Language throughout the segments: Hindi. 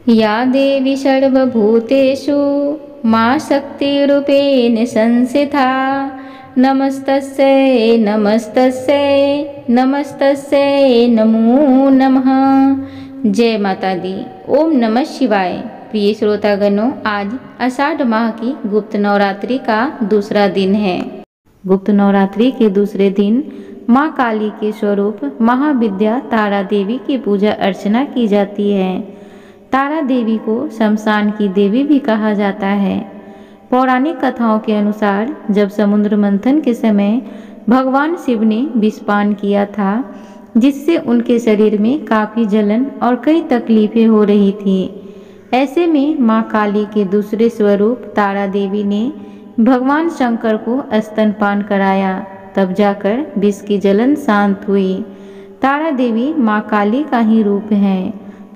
या देवी सर्वभूतेषु मा शक्तिरूपेण संस्थिता नमस्तस्यै नमस्तस्यै नमस्तस्यै नमो नमः। जय माता दी। ओम नमः शिवाय। प्रिय श्रोतागणों, आज आषाढ़ माह की गुप्त नवरात्रि का दूसरा दिन है। गुप्त नवरात्रि के दूसरे दिन माँ काली के स्वरूप महाविद्या तारा देवी की पूजा अर्चना की जाती है। तारा देवी को शमशान की देवी भी कहा जाता है। पौराणिक कथाओं के अनुसार जब समुद्र मंथन के समय भगवान शिव ने विषपान किया था, जिससे उनके शरीर में काफ़ी जलन और कई तकलीफें हो रही थी। ऐसे में माँ काली के दूसरे स्वरूप तारा देवी ने भगवान शंकर को स्तनपान कराया, तब जाकर विष की जलन शांत हुई। तारा देवी माँ काली का ही रूप है।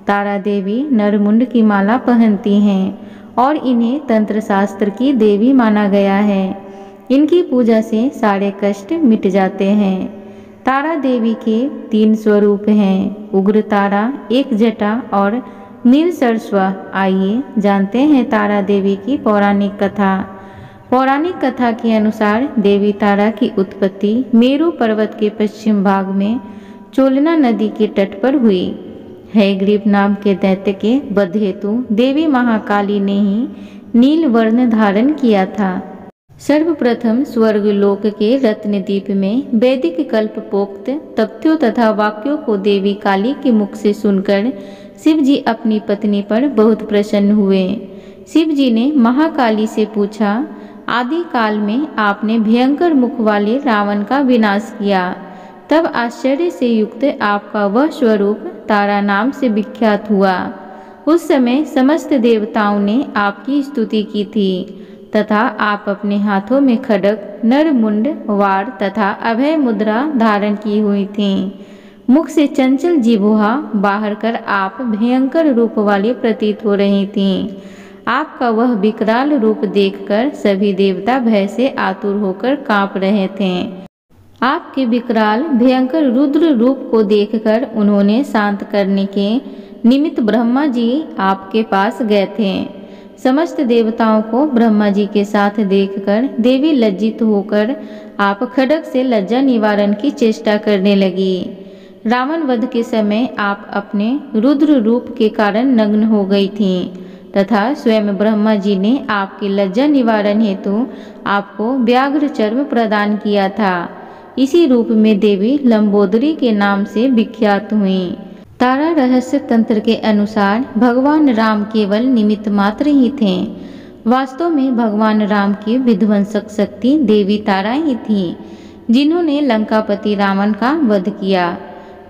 तारा देवी नरमुंड की माला पहनती हैं और इन्हें तंत्र शास्त्र की देवी माना गया है। इनकी पूजा से सारे कष्ट मिट जाते हैं। तारा देवी के 3 स्वरूप हैं, उग्र तारा, एक जटा और नील सरस्वा। आइए जानते हैं तारा देवी की पौराणिक कथा। पौराणिक कथा के अनुसार देवी तारा की उत्पत्ति मेरु पर्वत के पश्चिम भाग में चोलना नदी के तट पर हुई। हयग्रीव नाम के दैत्य के वध हेतु देवी महाकाली ने ही नील वर्ण धारण किया था। सर्वप्रथम स्वर्ग लोक के रत्नदीप में वैदिक कल्पपोक्त तथ्यों तथा वाक्यों को देवी काली के मुख से सुनकर शिव जी अपनी पत्नी पर बहुत प्रसन्न हुए। शिव जी ने महाकाली से पूछा, आदि काल में आपने भयंकर मुख वाले रावण का विनाश किया, तब आश्चर्य से युक्त आपका वह स्वरूप तारा नाम से विख्यात हुआ। उस समय समस्त देवताओं ने आपकी स्तुति की थी तथा आप अपने हाथों में खड्ग, नरमुंड, वार तथा अभय मुद्रा धारण की हुई थीं। मुख से चंचल जिह्वा बाहर कर आप भयंकर रूप वाली प्रतीत हो रही थीं। आपका वह विकराल रूप देखकर सभी देवता भय से आतुर होकर कांप रहे थे। आपके विकराल भयंकर रुद्र रूप को देखकर उन्होंने शांत करने के निमित्त ब्रह्मा जी आपके पास गए थे। समस्त देवताओं को ब्रह्मा जी के साथ देखकर देवी लज्जित होकर आप खड्ग से लज्जा निवारण की चेष्टा करने लगी। रावण वध के समय आप अपने रुद्र रूप के कारण नग्न हो गई थीं तथा स्वयं ब्रह्मा जी ने आपके लज्जा निवारण हेतु आपको व्याघ्र चर्म प्रदान किया था। इसी रूप में देवी लंबोदरी के नाम से विख्यात हुईं। तारा रहस्य तंत्र के अनुसार भगवान राम केवल निमित्त मात्र ही थे। वास्तव में भगवान राम की विध्वंसक शक्ति देवी तारा ही थी, जिन्होंने लंकापति रावण का वध किया।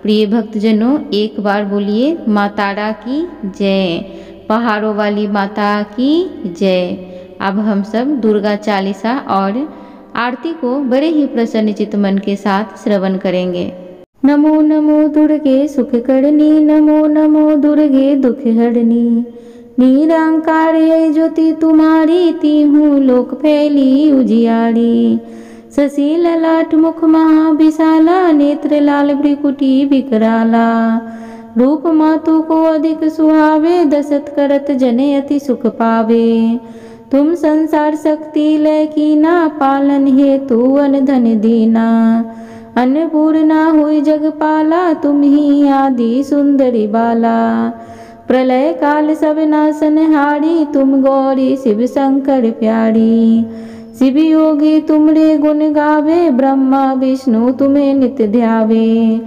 प्रिय भक्तजनों, एक बार बोलिए माँ तारा की जय, पहाड़ों वाली माता की जय। अब हम सब दुर्गा चालीसा और आरती को बड़े ही प्रसन्न चित्त मन के साथ श्रवण करेंगे। नमो नमो दुर्गे सुख करनी, नमो नमो दुर्गे दुख हरनी, निरंकार है ज्योति तुम्हारी, तीहूं लोक फैली उजियारी। शशि ललाट मुख महाविशाला, नेत्र लाल भ्रिकुटी विकराला। रूप मातु को अधिक सुहावे, दशरथ करत जने अति सुख पावे। तुम संसार शक्ति लय कीना, पालन हेतु अन धन दीना। अन्नपूर्णा हुई जगपाला, तुम ही आदि सुंदरी बाला। प्रलय काल सब नाशनहारी, तुम गौरी शिव शंकर प्यारी। शिव योगी तुमरे गुण गावे, ब्रह्मा विष्णु तुम्हें नित्य ध्यावे।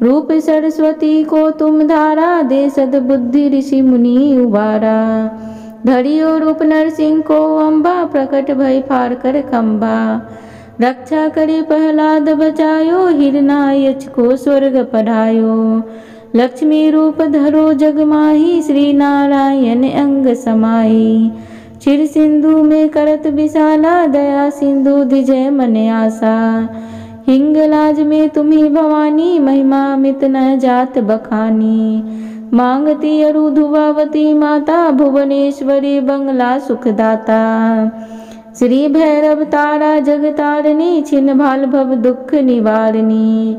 रूप सरस्वती को तुम धारा, दे सद्बुद्धि ऋषि मुनि उबारा। धरियो रूप नरसिंह को अम्बा, प्रकट भय फार कर खम्बा। रक्षा करे प्रहलाद बचायो, हिरणायच को स्वर्ग पढ़ायो। लक्ष्मी रूप धरो जग माही, श्री नारायण अंग समाई। क्षीर सिंधु में करत विशाला, दया सिंधु धिजय मन आशा। हिंगलाज में तुम्ही भवानी, महिमा मित न जात बखानी। मांगती अरु धुवावती माता, भुवनेश्वरी बंगला सुखदाता। श्री भैरव तारा जगतारिणी, छिन्न भाल भव दुख निवारणी।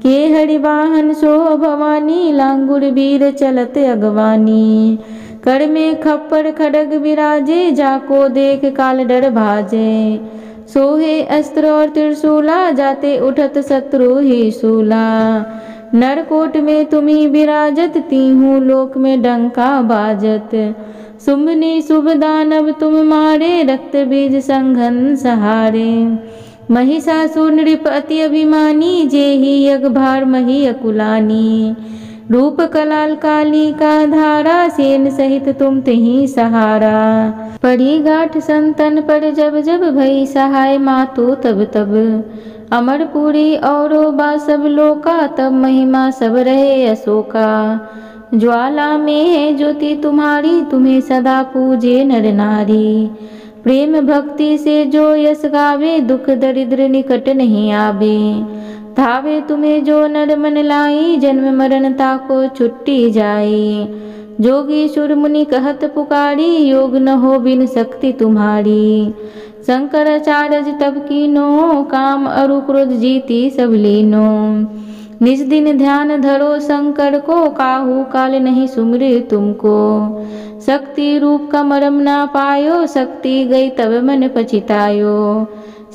के हरि वाहन सो भवानी, लांगुर वीर चलत अगवानी। कर में खप्पर खड़ग विराजे, जाको देख काल डर भाजे। सोहे अस्त्र और त्रिशूला, जाते उठत शत्रु ही शूला। नरकोट में तुम्ही विराजत, तीहूं लोक में डंका बाजत। शुंभनी शुभ दानव तुम मारे, रक्त बीज संघन सहारे। महिषासुर नृप अति अभिमानी, जेहि यज्ञ भार मही अकुलानी। रूप कलाल काली का धारा, सेन सहित तुम तेहि सहारा। पड़ी गाठ संतन पर जब जब, भई सहाय मातु तब तब। अमरपुरी औरो बा सब लोका, तब महिमा सब रहे अशोका। ज्वाला में है ज्योति तुम्हारी, तुम्हें सदा पूजे नर नारी। प्रेम भक्ति से जो यश गावे, दुख दरिद्र निकट नहीं आवे। धावे तुम्हें जो नर मन लाई, जन्म मरण ताको छुट्टी जाई। जोगी सुर मुनि कहत पुकारी, योग न हो बिन शक्ति तुम्हारी। शंकराचार्य तब कीनो, काम अरु क्रोध जीती सब लीनो। निज दिन ध्यान धरो शंकर को, काहू काल नहीं सुमरे तुमको। शक्ति रूप का मरम ना पायो, शक्ति गई तब मन पछितायो।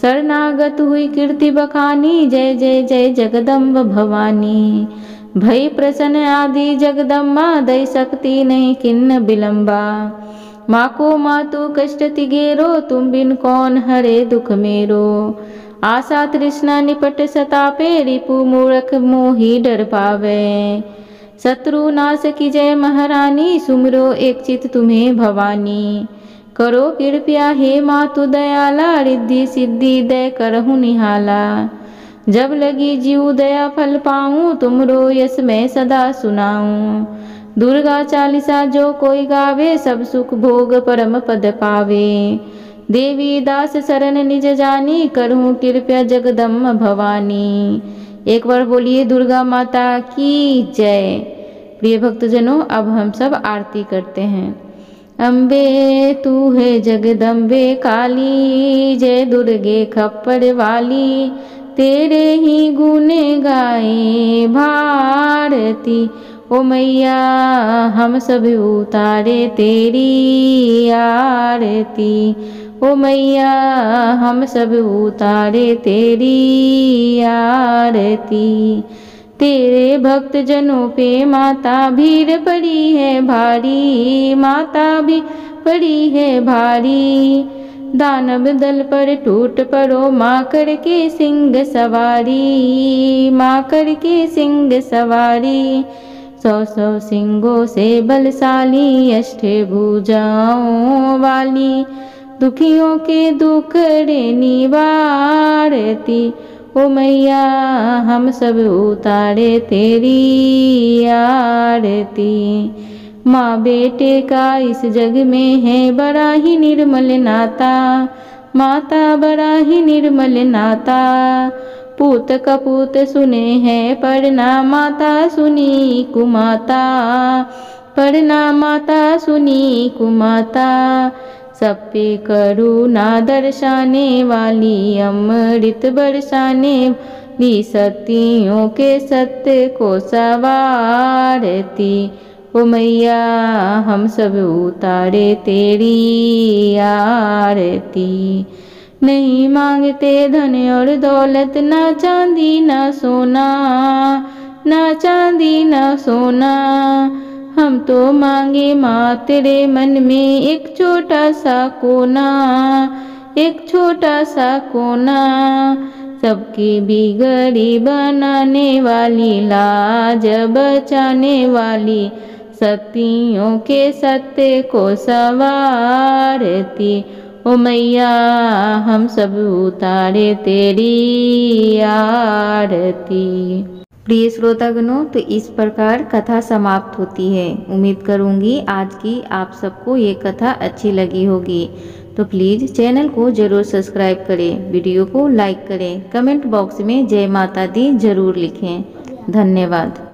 शरणागत हुई कीर्ति बखानी, जय जय जय जगदम्ब भवानी। भई प्रसन्न आदि जगदम्बा, दई शक्ति नहीं किन्न विलंबा। माँ को मातु कष्ट तिगेरो, तुम बिन कौन हरे दुख मेरो। आशा तृष्णा निपट सतापे, रिपु मूर्ख मोहि डर पावे। शत्रु नाश की जय महारानी, सुमरो एक चित तुम्हें भवानी। करो कृपया हे मातु दयाला, रिद्धि सिद्धि दय करहु निहाला। जब लगी जीव दया फल पाऊं, तुमरो यश मैं सदा सुनाऊं। दुर्गा चालीसा जो कोई गावे, सब सुख भोग परम पद पावे। देवी दास शरण निज जानी, करहूं कृपया जगदम्ब भवानी। एक बार बोलिए दुर्गा माता की जय। प्रिय भक्तजनों, अब हम सब आरती करते हैं। अम्बे तू है जगदम्बे काली, जय दुर्गे खप्पर वाली। तेरे ही गुने गाए भारती, ओ मैया हम सब उतारे तेरी आरती। ओ मैया हम सब उतारे तेरी आरती। तेरे भक्त जनों पे माता भीड़ पड़ी है भारी, माता भी पड़ी है भारी। दानव दल पर टूट पड़ो, माँ करके सिंह सवारी, माँ करके सिंह सवारी। 100 सिंगों से बलशाली, अष्टे भुजाओं वाली। दुखियों के दुखड़े निवारती, ओ मैया हम सब उतारे तेरी आरती। माँ बेटे का इस जग में है बड़ा ही निर्मल नाता, माता बड़ा ही निर्मल नाता। पूत कपूत सुने हैं पढ़ना, माता सुनी कुमाता, पढ़ना माता सुनी कुमाता। सब पे करुणा दर्शाने वाली, अमृत बरसाने वाली। सतियों के सत्य को सवारती, ओ मैया हम सब उतारे तेरी आरती। नहीं मांगते धन और दौलत, ना चांदी ना सोना, ना चांदी ना सोना। हम तो मांगे माँ तेरे मन में एक छोटा सा कोना, एक छोटा सा कोना। सबकी बिगड़ी बनाने वाली, लाज बचाने वाली। सतियों के सत्य को सवारती, ओ मैया हम सब उतारे तेरी आरती। प्रिय श्रोतागणों, तो इस प्रकार कथा समाप्त होती है। उम्मीद करूंगी आज की आप सबको ये कथा अच्छी लगी होगी। तो प्लीज़ चैनल को जरूर सब्सक्राइब करें, वीडियो को लाइक करें, कमेंट बॉक्स में जय माता दी जरूर लिखें। धन्यवाद।